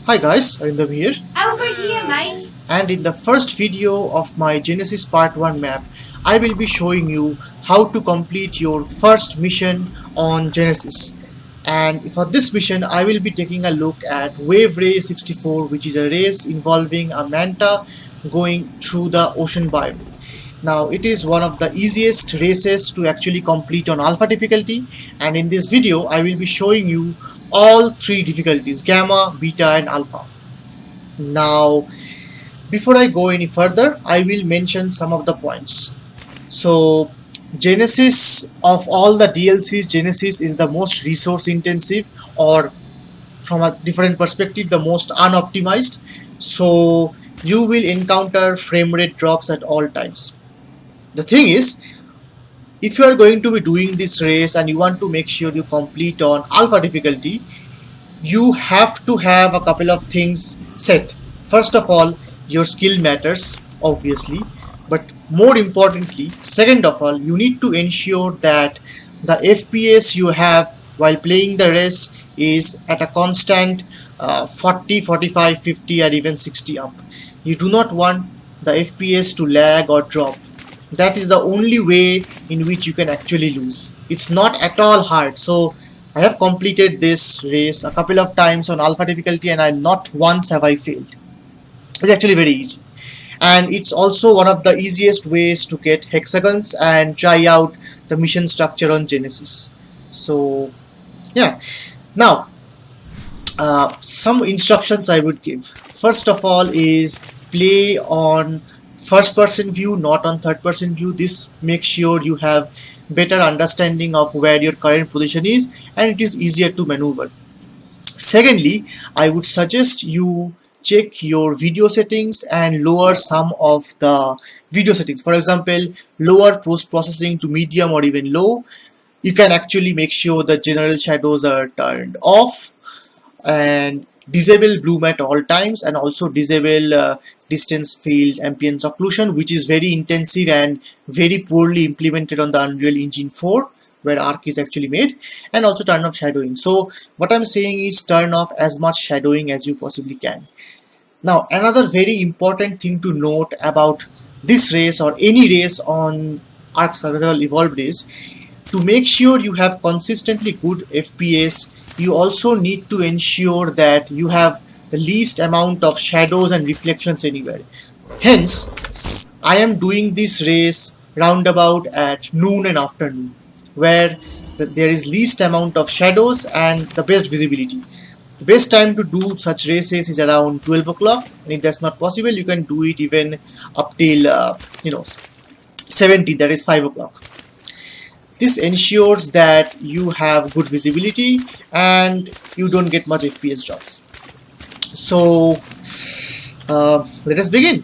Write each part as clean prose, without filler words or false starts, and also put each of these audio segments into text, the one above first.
Hi guys, Arindam here, Over here, mate. and in the first video of my Genesis Part 1 map, I will be showing you how to complete your first mission on Genesis. And for this mission, I will be taking a look at Wave Race 64, which is a race involving a manta going through the ocean biome. Now, it is one of the easiest races to actually complete on alpha difficulty, and in this video, I will be showing you all three difficulties: gamma, beta, and alpha. Now, before I go any further, I will mention some of the points. So, Genesis, of all the DLCs, Genesis is the most resource intensive, or from a different perspective, the most unoptimized. So, you will encounter frame rate drops at all times. The thing is, if you are going to be doing this race and you want to make sure you complete on alpha difficulty, you have to have a couple of things set. First of all, your skill matters, obviously, but more importantly, second of all, you need to ensure that the FPS you have while playing the race is at a constant 40, 45, 50, and even 60 up. You do not want the FPS to lag or drop. That is the only way in which you can actually lose. It's not at all hard. So I have completed this race a couple of times on alpha difficulty, and not once have I failed. It's actually very easy, and it's also one of the easiest ways to get hexagons and try out the mission structure on Genesis. So yeah, now some instructions I would give. First of all is play on first person view, not on third person view. This makes sure you have better understanding of where your current position is, and it is easier to maneuver. Secondly, I would suggest you check your video settings and lower some of the video settings. For example, lower post processing to medium or even low. You can actually make sure the general shadows are turned off, and disable bloom at all times, and also disable distance field ambience occlusion, which is very intensive and very poorly implemented on the Unreal Engine 4 where Ark is actually made, and also turn off shadowing. So what I'm saying is turn off as much shadowing as you possibly can. Now, another very important thing to note about this race or any race on Ark Survival Evolved is to make sure you have consistently good FPS. You also need to ensure that you have the least amount of shadows and reflections anywhere. Hence, I am doing this race roundabout at noon and afternoon, where there is least amount of shadows and the best visibility. The best time to do such races is around 12 o'clock, and if that's not possible, you can do it even up till 70, that is 5 o'clock. This ensures that you have good visibility and you don't get much FPS drops. So let us begin.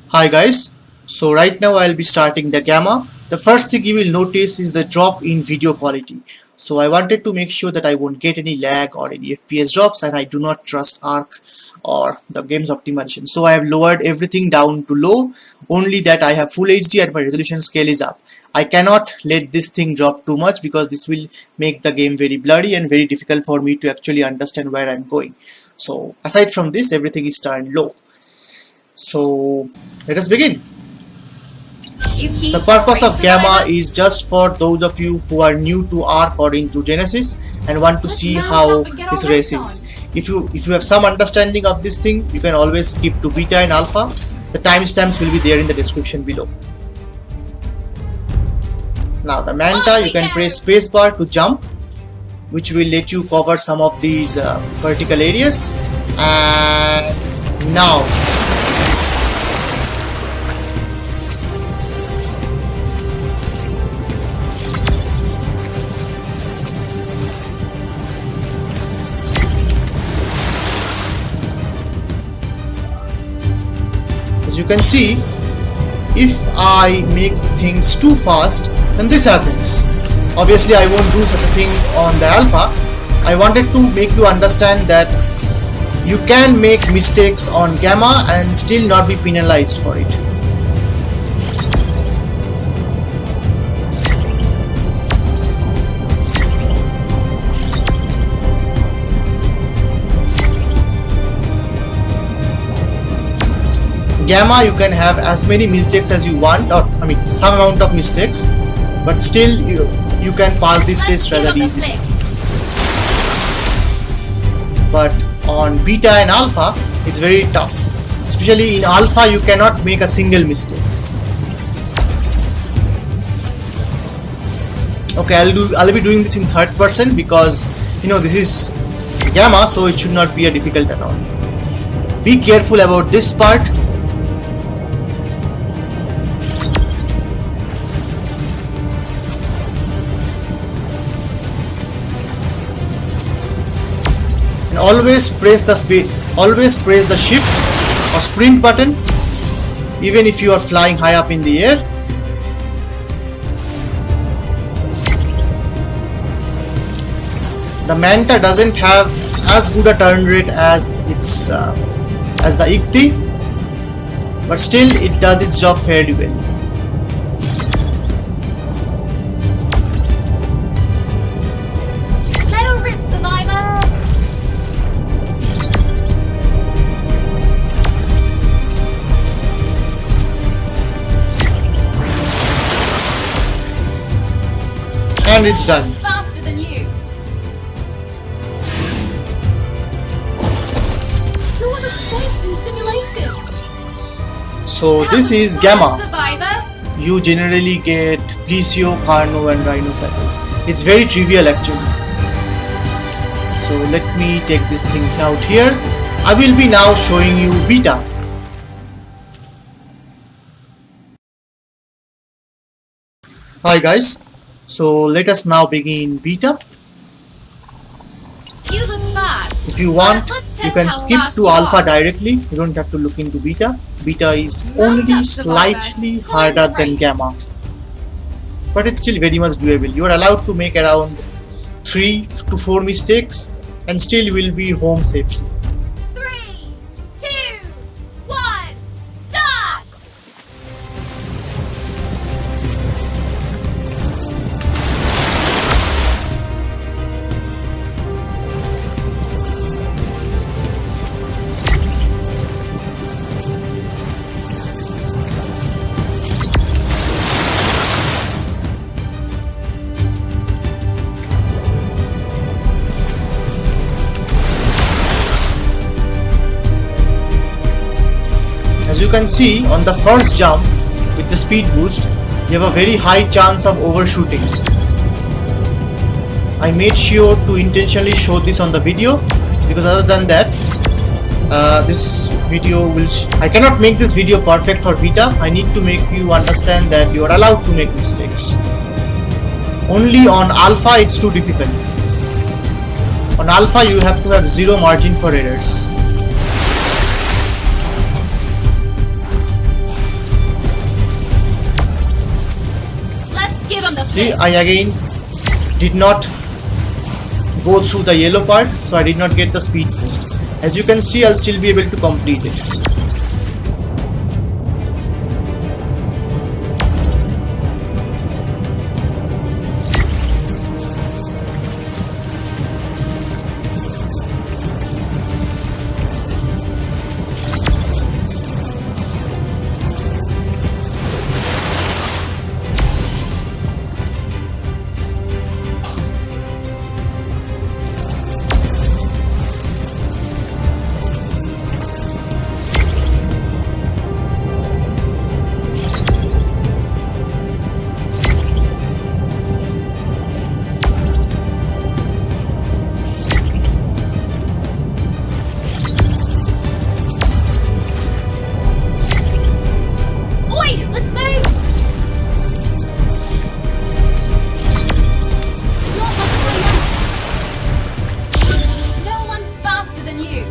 Hi guys, so right now I'll be starting the gamma. The first thing you will notice is the drop in video quality. So I wanted to make sure that I won't get any lag or any FPS drops, and I do not trust Ark or the game's optimization. So I have lowered everything down to low, only that I have full HD and my resolution scale is up. I cannot let this thing drop too much because this will make the game very blurry and very difficult for me to actually understand where I'm going. So aside from this, everything is turned low. So let us begin. The purpose of gamma is just for those of you who are new to Ark or into Genesis and want to see how this race is. If you have some understanding of this thing, you can always skip to beta and alpha. The timestamps will be there in the description below. Now the manta, you can press spacebar to jump, which will let you cover some of these vertical areas. And now as you can see, if I make things too fast, then this happens. Obviously I won't do such a thing on the alpha. I wanted to make you understand that you can make mistakes on gamma and still not be penalized for it. gamma you can have as many mistakes as you want, or I mean some amount of mistakes, but still you can pass this test rather easily. But on beta and alpha it's very tough. Especially in alpha you cannot make a single mistake. Okay, I'll be doing this in third person because this is gamma, so it should not be a difficult at all. Be careful about this part. And always press the shift or sprint button even if you are flying high up in the air. The Manta doesn't have as good a turn rate as the Ichthyi, but still it does its job fairly well. Let her rip, survivor! And it's done. Faster than you. So this is gamma. Survivor. You generally get Plesio, Carno and Rhinoceros. It's very trivial actually. So let me take this thing out here. I will be now showing you beta. Hi guys. So let us now begin beta. You look fast. If you want, Let's test you can how skip fast to you alpha are. directly. You don't have to look into beta. Beta is Manta, only survivor. slightly Time harder to than race. gamma, but it's still very much doable. You are allowed to make around 3 to 4 mistakes and still you will be home safely. 3, 2, 1, start! As you can see, on the first jump with the speed boost, you have a very high chance of overshooting. I made sure to intentionally show this on the video because other than that, I cannot make this video perfect for beta. I need to make you understand that you are allowed to make mistakes. Only on alpha it's too difficult. On alpha you have to have zero margin for errors. Give him the See, flip. I again did not go through the yellow part, so I did not get the speed boost. As you can see, I'll still be able to complete it. Oi, let's move! Not much enough. No one's faster than you.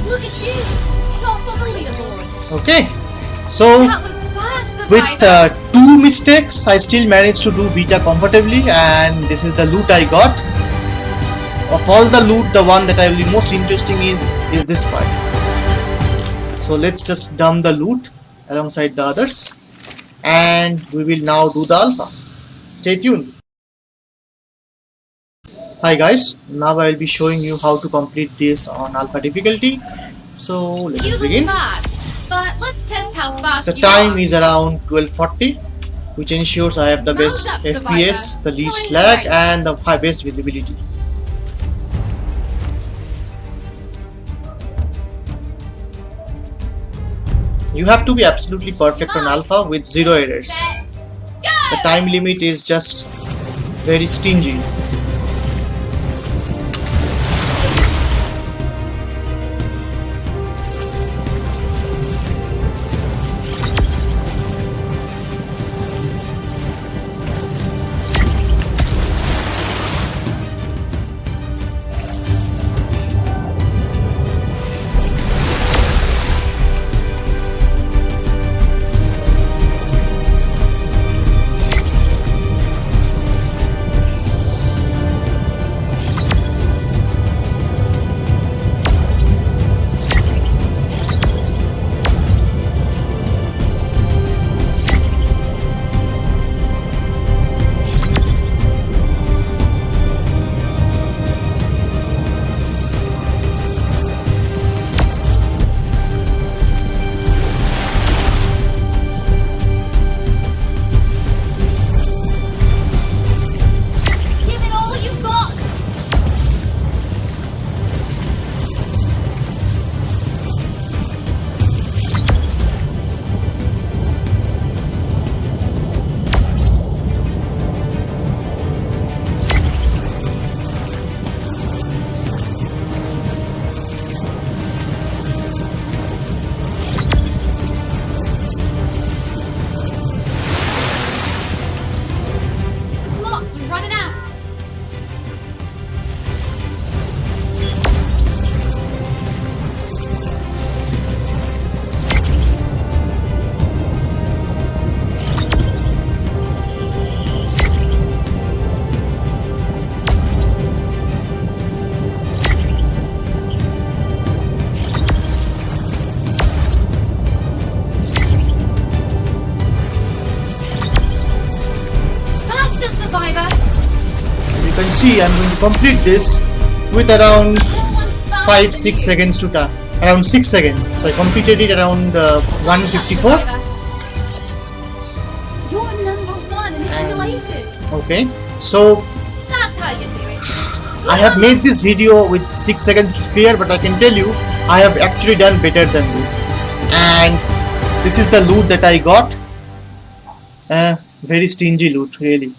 Look at you, top of the leaderboard. Okay, so That was fast, with survivor. 2 mistakes, I still managed to do beta comfortably, and this is the loot I got. Of all the loot, the one that I will be most interesting is this part. So let's just dump the loot alongside the others, and we will now do the alpha. Stay tuned. Hi guys, now I will be showing you how to complete this on alpha difficulty. So let You us look begin. fast, but let's test how fast The you time are. is around 12:40, which ensures I have the Mount best up, FPS, Survivor. the least Join the lag, race. and the best visibility. You have to be absolutely perfect on Mark, alpha with zero errors. set, The go! time limit is just very stingy. Give it all you've got! The clock's running out. Faster, Survivor! You can see I'm going to complete this with around Someone's faster 5 than 6 you. seconds to time. Around 6 seconds. So I completed it around 154. Survivor. You're number one and it's elated. Okay. So That's how you do it. I have made this video with 6 seconds to spare, but I can tell you I have actually done better than this. And this is the loot that I got. Very stingy loot, really.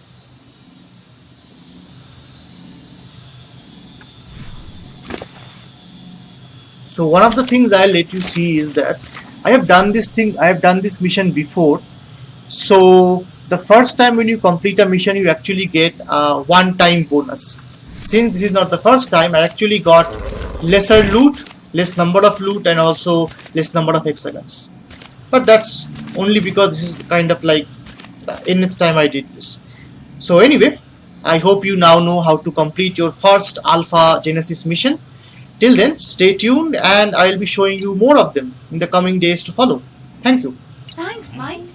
So one of the things I'll let you see is that I have done this mission before. So the first time when you complete a mission, you actually get a one-time bonus. Since this is not the first time, I actually got lesser loot, less number of loot, and also less number of hexagons. But that's only because this is kind of like the nth time I did this. So anyway, I hope you now know how to complete your first Alpha Genesis mission. Till then, stay tuned and I'll be showing you more of them in the coming days to follow. Thank you. Thanks, mate.